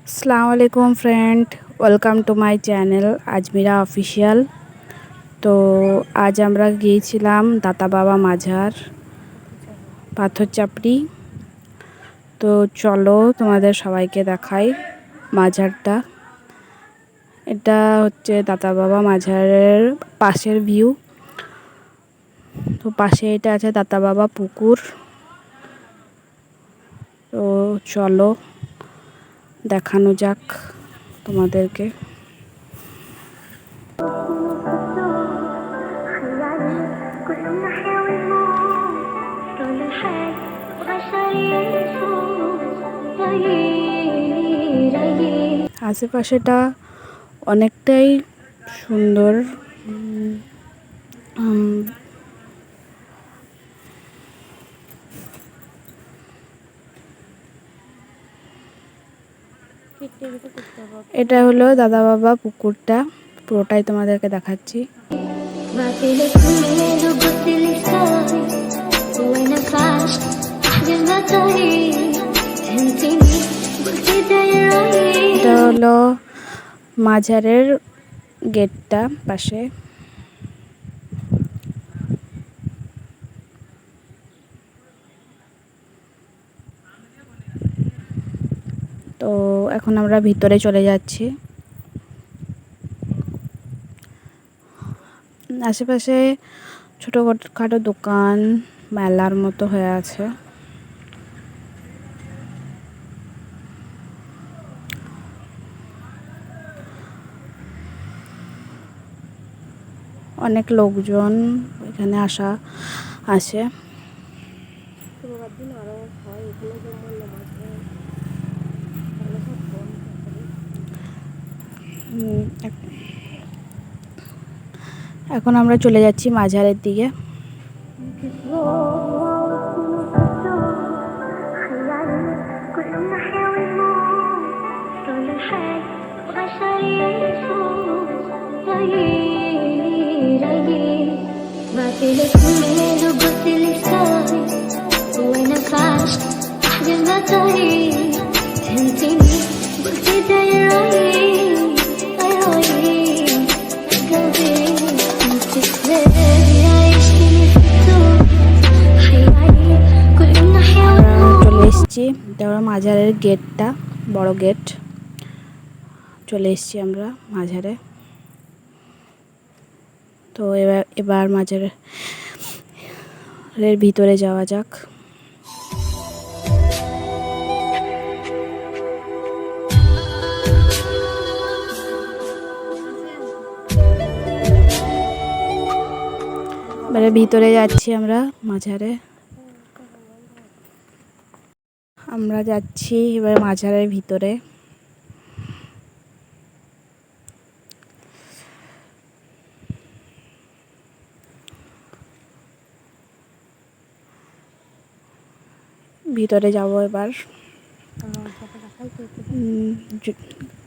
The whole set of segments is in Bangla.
अस्सलाम वालेकुम friend, welcome to my channel Azmira official. তো আজ আমরা গিয়েছিলাম দাতা বাবা মাজার পাথর চাপড়ি। তো চলো তোমাদের সবাইকে দেখাই মাজারটা। এটা হচ্ছে দাতা বাবা মাজারের পাশের ভিউ। তো পাশে এটা আছে দাতা বাবা পুকুর। তো চলো দেখানো যাক তোমাদেরকে। আশেপাশেটা অনেকটাই সুন্দর। এটা হলো দাদা বাবা পুকুরটা, পুরোটাই তোমাদেরকে দেখাচ্ছি। এটা হলো মাজারের গেটটা পাশে। তো এখন আমরা ভিতরে চলে যাচ্ছি। আশেপাশে ছোটোখাটো দোকান মেলার মতো হয়ে আছে। অনেক লোকজন এখানে আসে। এখন আমরা চলে যাচ্ছি মাজারের দিকে। এটা মাজারের গেটটা, বড় গেট। চলে এসেছি আমরা মাজারে। তো এবার মাজারের ভিতরে যাওয়া যাক। এবারে ভিতরে যাচ্ছি আমরা মাজারে। আমরা যাচ্ছি এবার মাজারের ভিতরে। ভিতরে যাব এবার।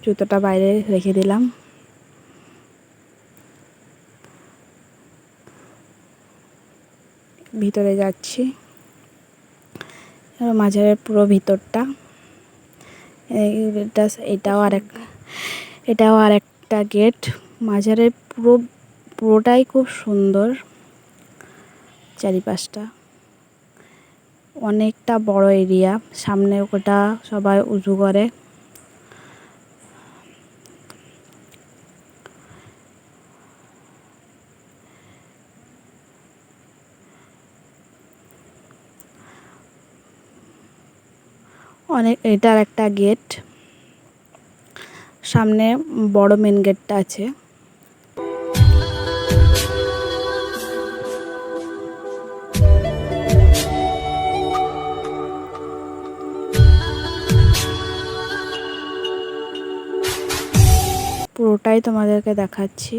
জুতোটা বাইরে রেখে দিলাম। ভিতরে যাচ্ছি। মাজারের পুরো ভিতরটা। এটাও আর একটা গেট। মাজারের পুরোটাই খুব সুন্দর। চারিপাশটা অনেকটা বড় এরিয়া। সামনে ওটা সবাই উজু করে। এটার একটা গেট। সামনে বড় মেন গেটটা আছে। পুরোটাই তোমাদেরকে দেখাচ্ছি।